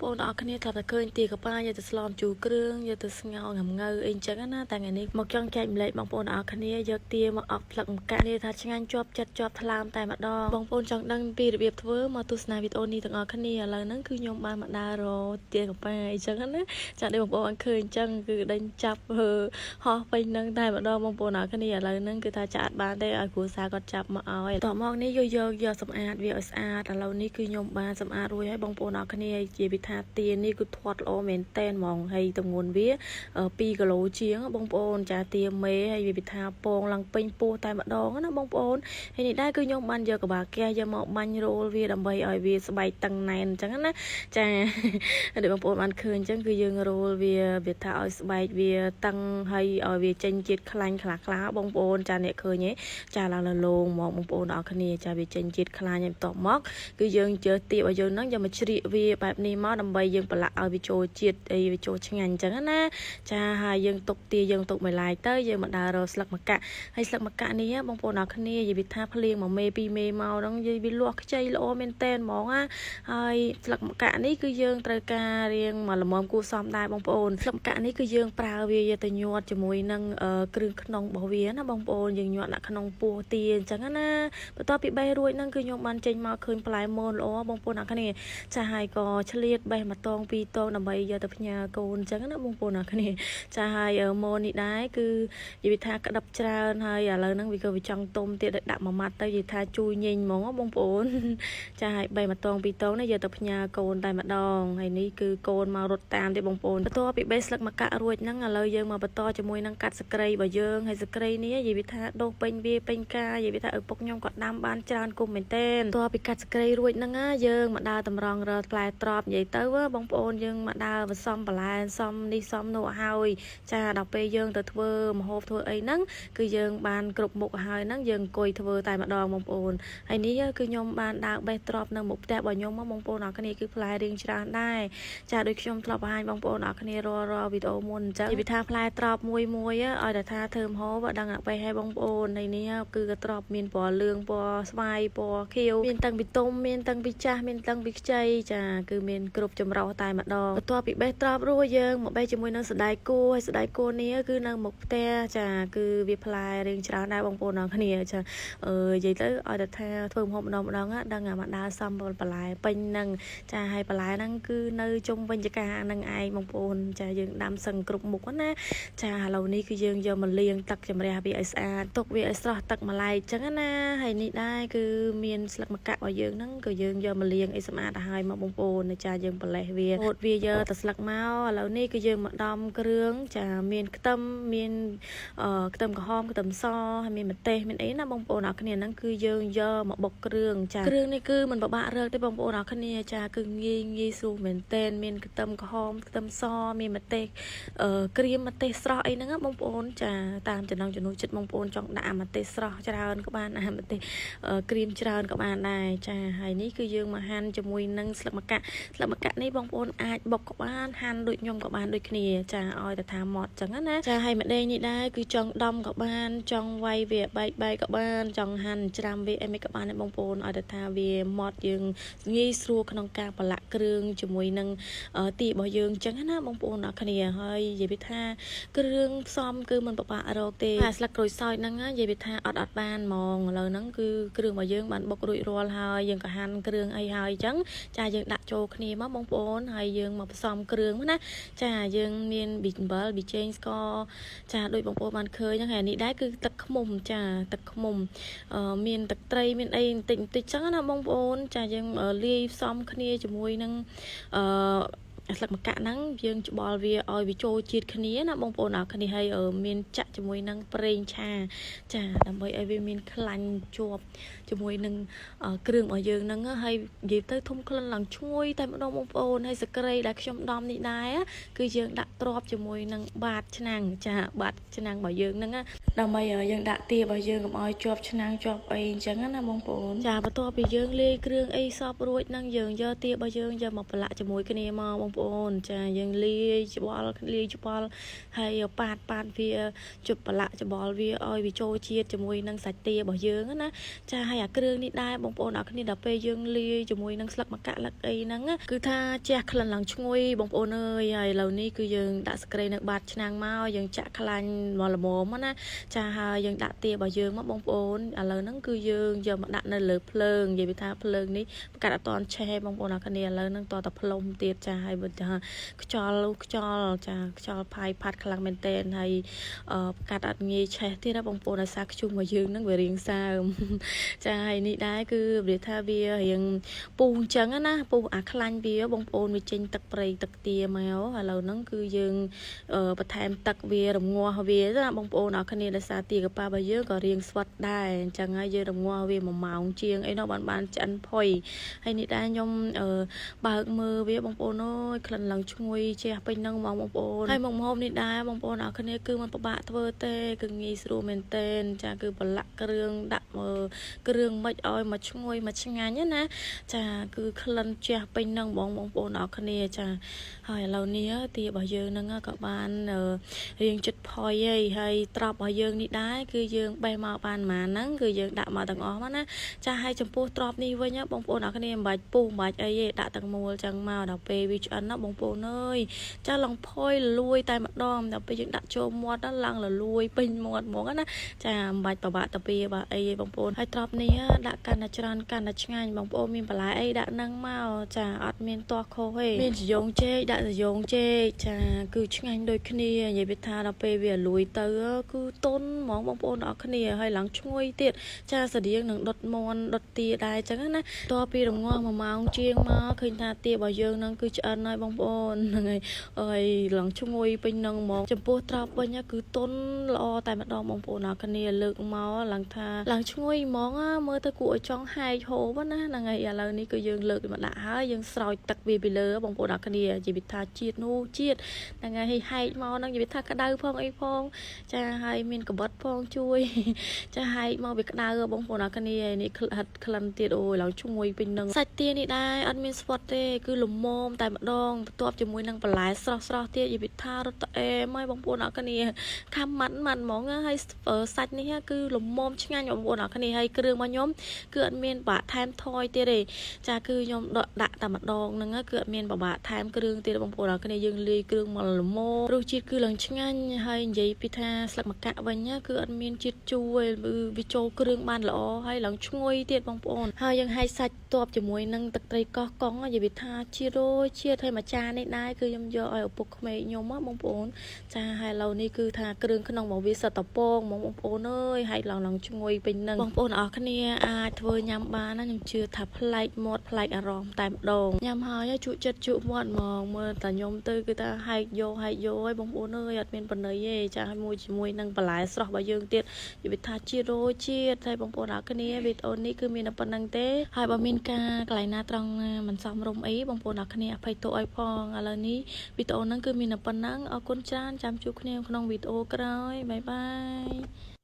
ប្អូនអរគ្នាថាតែឃើញទីកប៉ាយកទៅស្លំជូរគ្រឿងយកទៅស្ងោរងើអីចឹងណាតែថ្ងៃនេះមកចង់ចែកម្លែកបងប្អូនអរគ្នាយកទាមកអកផ្លឹកម្កាក់នេះថាឆ្ងាញ់ជាប់ចិត្តជាប់ថ្លើមតែម្ដងបងប្អូនចង់ដឹងពីរបៀបធ្វើមកទស្សនាវីដេអូនេះទាំងអស់គ្នាឥឡូវហ្នឹងគឺខ្ញុំបានមកដើររកទាកប៉ាអីចឹងណាចាក់នេះបងប្អូនអត់ឃើញចឹងគឺដេញចាប់ហោះពេញហ្នឹងតែម្ដងបងប្អូនអរគ្នាឥឡូវហ្នឹងគឺថាចាក់បានទេឲ្យគ្រួសារគាត់ចាប់មកឲ្យតមកនេះយកសម្អាតវាឲ្យស្អាតឥឡូវនេះគឺខ្ញុំបានសម្អាតរួចហើយបងប្អូនអរគ្នាជាវិថាទានេះគឺធាត់ល្អមែនតែនហ្មងហើយទម្ងន់វា2គីឡូជាងបងប្អូនចាទាមេហើយវាវិថាពងឡើងពេញពោះតែម្ដងណាបងប្អូនហើយនេះដែរគឺខ្ញុំបានយកកបាកែយកមកបាញ់រោលវាដើម្បីឲ្យវាស្បែកតឹងណែនអញ្ចឹងណាចាហើយបងប្អូនបានឃើញអញ្ចឹងគឺយើងរោលវាថាឲ្យស្បែកវាតឹងហើយឲ្យវាចេញជាតិខ្លាញ់ខ្លះបងប្អូនចាអ្នកឃើញទេចាឡើងលលោងមកបងប្អូនអរគ្នាចាវាចេញជាតិខ្លាញ់ហើយបន្ទាប់មកគឺយើងជើទាបឲ្យយើងហ្នឹងយកមកជ្រៀកវាបែបនេះមកដើម្បីយើងប្រឡាក់ឲ្យវាចូលជាតិអីវាចូលឆ្ងាញ់អញ្ចឹងណាចាហើយយើងទុកទាយើងទុកមួយឡាយទៅយើងមកដើររកស្លឹកម្កាក់ហើយស្លឹកម្កាក់នេះបងប្អូនអរគ្នានិយាយថាភ្លៀង1មេ2មេមកហ្នឹងនិយាយវាលាស់ខ្ចីល្អមែនតែនហ្មងណាហើយស្លឹកម្កាក់នេះគឺយើងត្រូវការរៀងមកល្មមគួរសមដែរបងប្អូនស្លឹកម្កាក់នេះគឺយើងប្រើវាយកទៅញាត់ជាមួយនឹងគ្រឿងក្នុងរបស់វាណាបងប្អូនយើងញាត់ដាក់ក្នុងពោះទាអញ្ចឹងណាបន្ទាប់ពីបេះរួចហ្នឹងគឺខ្ញុំបានចេញមកឃើញផ្លែមនល្អបងប្អូនអរគ្នាចាហើយក៏ឆ្លៀតបេះមួយតងពីរតងដើម្បីយកទៅផ្ញើកូនអញ្ចឹងណាបងប្អូនអរគ្នាចាហើយមននេះដែរគឺនិយាយថាក្តាប់ច្រើនហើយឥឡូវហ្នឹងវាក៏វាចង់ទុំទៀតដាក់មួយម៉ាត់ទៅនិយាយថាជួយញញហ្មងបងប្អូនចាហើយបេះមួយតងពីរតងនេះយកទៅផ្ញើកូនតែម្ដងហើយនេះគឺកូនមករត់តាមទេបងប្អូនបន្ទាប់ពីបេះស្លឹកម្កាក់រួចហ្នឹងឥឡូវយើងមកបន្តជាមួយនឹងកាត់សក្រីរបស់យើងហើយសក្រីនេះនិយាយថាដុសពេញវាពេញការនិយាយថាឪពុកខ្ញុំក៏ដាំបានច្រើនគុំមែនទែនបន្ទាប់ពីកាត់សក្រីរួចហ្នឹងយើងមកដើរតម្រង់រើផ្លែត្រប់និយាយទៅបងប្អូនយើងមកដើរបន្សំបន្លែសំនេះសំនោះហើយចាដល់ពេលយើងទៅធ្វើម្ហូបធ្វើអីហ្នឹងគឺយើងបានគ្រប់មុខហើយហ្នឹងយើងអង្គុយធ្វើតែម្ដងបងប្អូនហើយនេះគឺខ្ញុំបានដើរបេះត្រប់នៅមុខផ្ទះរបស់ខ្ញុំបងប្អូនអរគ្នាគឺផ្លែរៀងច្រើនដែរចាដូចខ្ញុំធ្លាប់បង្ហាញបងប្អូនអរគ្នារាល់វីដេអូមុនអញ្ចឹងនិយាយថាផ្លែត្រប់មួយឲ្យតែថាធ្វើម្ហូបដឹងតែឲ្យបងប្អូនហើយនេះគឺក៏ត្រប់មានពណ៌លឿងពណ៌ស្វាយពណ៌ខៀវមានតាំងពីទុំមានតាំងពីចាស់មានតាំងពីខ្ចីចាគឺមានគ្រប់ចម្រុះតែម្ដងបន្ទាប់ពីបេះត្រប់រួចយើងមកបេះជាមួយនឹងសណ្តែកគួរហើយសណ្តែកគួរនេះគឺនៅមុខផ្ទះចាគឺវាផ្លែរៀងច្រើនដែរបងប្អូនអរគ្នាចានិយាយទៅឲ្យតែថាធ្វើម្ហូបម្ដងដឹងអាមកដើរសំបន្លែពេញហ្នឹងចាហើយបន្លែហ្នឹងគឺនៅជុំវិញចកាហ្នឹងឯងបងប្អូនចាយើងដាំសឹងគ្រប់មុខណាចាឥឡូវនេះគឺយើងយកមកលាងទឹកជំរះវាឲ្យស្អាតទុកវាឲ្យស្រស់ទឹកម្លែកអញ្ចឹងណាហើយនេះដែរគឺមានស្លឹកម្កាក់របស់យើងហ្នឹងគឺយើងយកមកលាងឲ្យស្អាតទៅហើយមកបងប្អូនចាយើងប្រឡេះវាហូតវាយកទៅស្លឹកមកឥឡូវនេះគឺយើងមកដំគ្រឿងចាមានខ្ទឹមមានខ្ទឹមក្រហមខ្ទឹមសហើយមានម្ទេសមានអីណាបងប្អូនអរគ្នាហ្នឹងគឺយើងយកមកបុកគ្រឿងចាគ្រឿងនេះគឺមិនពិបាករកទេបងប្អូនអរគ្នាចាគឺងាយស្រួលមែនតែនមានខ្ទឹមក្រហមខ្ទឹមសមានម្ទេសក្រៀមម្ទេសស្រស់អីហ្នឹងបងប្អូនចាតាមចំណង់ចំណូលចិត្តបងប្អូនចង់ដាក់ម្ទេសស្រស់ច្រើនក៏បានម្ទេសក្រៀមច្រើនក៏បានដែរចាហើយនេះគឺយើងមកហាន់ជាមួយនឹងស្លឹកម្កាក់នេះបងប្អូនអាចបុកក៏បានហាន់ដូចខ្ញុំក៏បានដូចគ្នាចាឲ្យតែថាម៉ត់ចឹងណាចាហើយម្ដេចនេះដែរគឺចង់ដំក៏បានចង់វាយវាបែកក៏បានចង់ហាន់ច្រាំវាអីមិនក៏បានដែរបងប្អូនឲ្យតែថាវាម៉ត់យើងងាយស្រួលក្នុងការប្រឡាក់គ្រឿងជាមួយនឹងទីរបស់យើងចឹងណាបងប្អូនអរគ្នាហើយនិយាយថាគ្រឿងផ្សំគឺមិនពិបាករកទេស្លឹកក្រូចសើចហ្នឹងនិយាយថាអត់បានហ្មងឥឡូវហ្នឹងគឺគ្រឿងរបស់យើងបានបុករួចរាល់ហើយយើងក៏ហាន់គ្រឿងអីហើយចឹងចាយើងដាក់ចូលគ្នាមកបងប្អូនហើយយើងមកផ្សំគ្រឿងណាចាយើងមានប៊ីអំបិលប៊ីចេងស្ករចាដូចបងប្អូនបានឃើញហ្នឹងហើយនេះដែរគឺទឹកឃ្មុំចាទឹកឃ្មុំមានទឹកត្រីមានអីបន្តិចចឹងណាបងប្អូនចាយើងលាយផ្សំគ្នាជាមួយនឹងស្លឹកម្កាក់ហ្នឹងយើងច្បល់វាឲ្យវាចូលជាតិគ្នាណាបងប្អូនអរគ្នាហើយមានចាក់ជាមួយនឹងប្រេងឆាចាដើម្បីឲ្យវាមានខ្លាញ់ជាប់ជាមួយនឹងគ្រឿងរបស់យើងហ្នឹងហើយនិយាយទៅធំក្លិនឡើងឈ្ងុយតែម្ដងបងប្អូនហើយសក្រីដែលខ្ញុំដំនេះដែរគឺយើងដាក់ទ្រាប់ជាមួយនឹងបាតឆ្នាំងចាបាតឆ្នាំងរបស់យើងហ្នឹងដើម្បីយើងដាក់ទារបស់យើងកុំឲ្យជាប់ឆ្នាំងជាប់អីអញ្ចឹងណាបងប្អូនចាបន្ទាប់ពីយើងលាយគ្រឿងអីសពរួចហ្នឹងយើងយកទារបស់យើងយកមកប្រឡាក់ជាមួយគ្នាមកបង ប្អូនចាយើងលាយច្បល់ហើយប៉ាតវាជប់ប្រឡាក់ច្បល់វាឲ្យវាចូលជាតិជាមួយនឹងសាច់ទារបស់យើងណាចាហើយអាគ្រឿងនេះដែរបងប្អូនអរគ្នាដល់ពេលយើងលាយជាមួយនឹងស្លឹកម្កាក់លឹកអីហ្នឹងគឺថាជះក្លិនឡើងឈ្ងុយបងប្អូនអើយហើយឥឡូវនេះគឺយើងដាក់ស្គ្រៃនៅបាតឆ្នាំងមកយើងចាក់ខ្លាញ់មកល្មមណាចាហើយយើងដាក់ទារបស់យើងមកបងប្អូនឥឡូវហ្នឹងគឺយើងយកមកដាក់នៅលើភ្លើងនិយាយថាភ្លើងនេះកាត់អត់តន់ឆេះបងប្អូនអរគ្នាឥឡូវហ្នឹងតតែផ្លុំទៀតចាហើយបើថាខ្យល់ចាខ្យល់ផាយផាត់ខ្លាំងមែនតើហើយកាត់អត់ងាយឆេះទៀតណាបងប្អូនអាសាខ្ជុំរបស់យើងហ្នឹងវារៀងសើមចាហើយនេះដែរគឺនិយាយថាវារៀងពុះអញ្ចឹងណាពុះអាខ្លាញ់វាបងប្អូនវាចេញទឹកប្រៃទឹកទាមកឥឡូវហ្នឹងគឺយើងបន្ថែមទឹកវារងាស់វាណាបងប្អូនអរគ្នាដោយសារទាកាប៉ារបស់យើងក៏រៀងស្វិតដែរអញ្ចឹងហើយយើងរងាស់វា1ម៉ោងជាងអីនោះបានឆ្អិនផុយហើយនេះដែរខ្ញុំបើកមើលវាបងប្អូនអើយក្លិនឡើងឈ្ងុយជះពេញហ្នឹងបងប្អូនហើយមុខម្ហូបនេះដែរបងប្អូនអរគ្នាគឺมันពិបាកធ្វើទេគឺងាយស្រួលមែនទែនចាគឺប្រឡាក់គ្រឿងដាក់គ្រឿងមិនឲ្យមកឈ្ងុយមកឆ្ងាញ់ណាចាគឺក្លិនជះពេញហ្នឹងបងប្អូនអរគ្នាចាហើយឥឡូវនេះទារបស់យើងហ្នឹងក៏បានរៀងចិត្តផុយហើយត្រប់របស់យើងនេះដែរគឺយើងបេះមកបានប៉ុន្មានហ្នឹងគឺយើងដាក់មកទាំងអស់មកណាចាហើយចំពោះត្រប់នេះវិញបងប្អូនអរគ្នាមិនបាច់ពុះមិនបាច់អីទេដាក់ទាំងមូលចឹងមកដល់ពេលវាឆ្អិនណាបងប្អូនអើយចាឡើងផុយលលួយតែម្ដងដល់ពេលយើងដាក់ចូលមាត់ឡើងលលួយពេញមាត់ហ្មងណាចាមិនបាច់ប្របាក់តាពីបាទអីទេបងប្អូនហើយត្រប់នេះដាក់កាន់តែច្រើនកាន់តែឆ្ងាញ់បងប្អូនមានបន្លែអីដាក់ហ្នឹងមកចាអត់មានទាស់ខុសទេមានសយងចេកដាក់សយងចេកចាគឺឆ្ងាញ់ដូចគ្នានិយាយថាដល់ពេលវាលួយទៅគឺតុនហ្មងបងប្អូនអរគ្នាហើយឡើងឈ្ងុយទៀតចាស្តៀងនឹងដុតមន់ដុតទាដែរចឹងណាតើពីរងាស់1ម៉ោងជាងមកឃើញថាទារបស់យើងហ្នឹងគឺឆ្អិនហើយបងប្អូនហ្នឹងហើយឡើងឈ្ងុយពេញហ្នឹងហ្មងចំពោះត្រប់វិញគឺតុនល្អតែម្ដងបងប្អូនអរគ្នាលើកមកឡើងថាឡើងឈ្ងុយហ្មងមើលទៅគួរឲ្យចង់ហែកហូបណាហ្នឹងហើយឥឡូវនេះគឺយើងលើកមកដាក់ហើយយើងស្រោចទឹកវាពីលើបងប្អូនអរគ្នានិយាយថាជាតិនោះជាតិហ្នឹងហើយហែកមកហ្នឹងនិយាយថាក្តៅផងអីផងចាហើយមានកបិតផងជួយចាហែកមកវាក្តៅបងប្អូនអរគ្នានេះក្លិនទៀតអូយឡើងឈ្ងុយពេញហ្នឹងសាច់ទានេះដែរអត់មានស្វិតទេគឺល្មមតែម្ដងបន្ទាប់ជាមួយនឹងបន្លែស្រស់ទៀតនិយាយថារត់តអែមហើយបងប្អូនអរគ្នាខាំម៉ាត់ហ្មងហើយសាច់នេះគឺល្មមឆ្ងាញ់បងប្អូនអរគ្នាហើយគ្រឿងរបស់ខ្ញុំគឺអត់មានបាក់ថែមថយទៀតទេចាគឺខ្ញុំដាក់តែម្ដងហ្នឹងគឺអត់មានបាក់ថែមគ្រឿងទៀតបងប្អូនអរគ្នាយើងលាយគ្រឿងមកល្មមរសជាតិគឺឡើងឆ្ងាញ់ហើយនិយាយពីថាស្លឹកម្កាក់វិញគឺអត់មានជាតិជូរវាចូលគ្រឿងបានល្អហើយឡើងឈ្ងុយទៀតបងប្អូនហើយយើងហែកសាច់តបជាមួយនឹងទឹកត្រីកោះកុងនិយាយថាជាតិហើយមួយចាននេះដែរគឺខ្ញុំយកឲ្យឪពុកក្មេកខ្ញុំបងប្អូនចាហើយឥឡូវនេះគឺថាគ្រឿងក្នុងរបស់វាសិតតពងបងប្អូនអើយហែកឡើងឈ្ងុយពេញនឹងបងប្អូនអរគ្នាអាចធ្វើញ៉ាំបានណាខ្ញុំជឿថាប្លែកមាត់ប្លែកអារម្មណ៍តែម្ដងញ៉ាំហើយជក់ចិត្តជក់មាត់ហ្មងមើលតែខ្ញុំទៅគឺថាហែកយកហើយបងប្អូនអើយអត់មានបណ្ណៃទេចាមួយជាមួយនឹងបន្លែស្រស់របស់យើងទៀតនិយាយថាជាតិហើយបងប្អូនអរគ្នាវីដេអូនេះគឺមានតែប៉ុណ្្នឹងទេហើយបើមានការកន្លែងណាត្រង់មិនសមរម្យអីបងប្អូនអរគ្នាអភ័យទោសឲ្យផងឥឡូវនេះវីដេអូហ្នឹងគឺមានតែប៉ុណ្្នឹងអរគុណច្រើនចាំជួបគ្នាក្នុងវីដេអូក្រោយបាយបាយ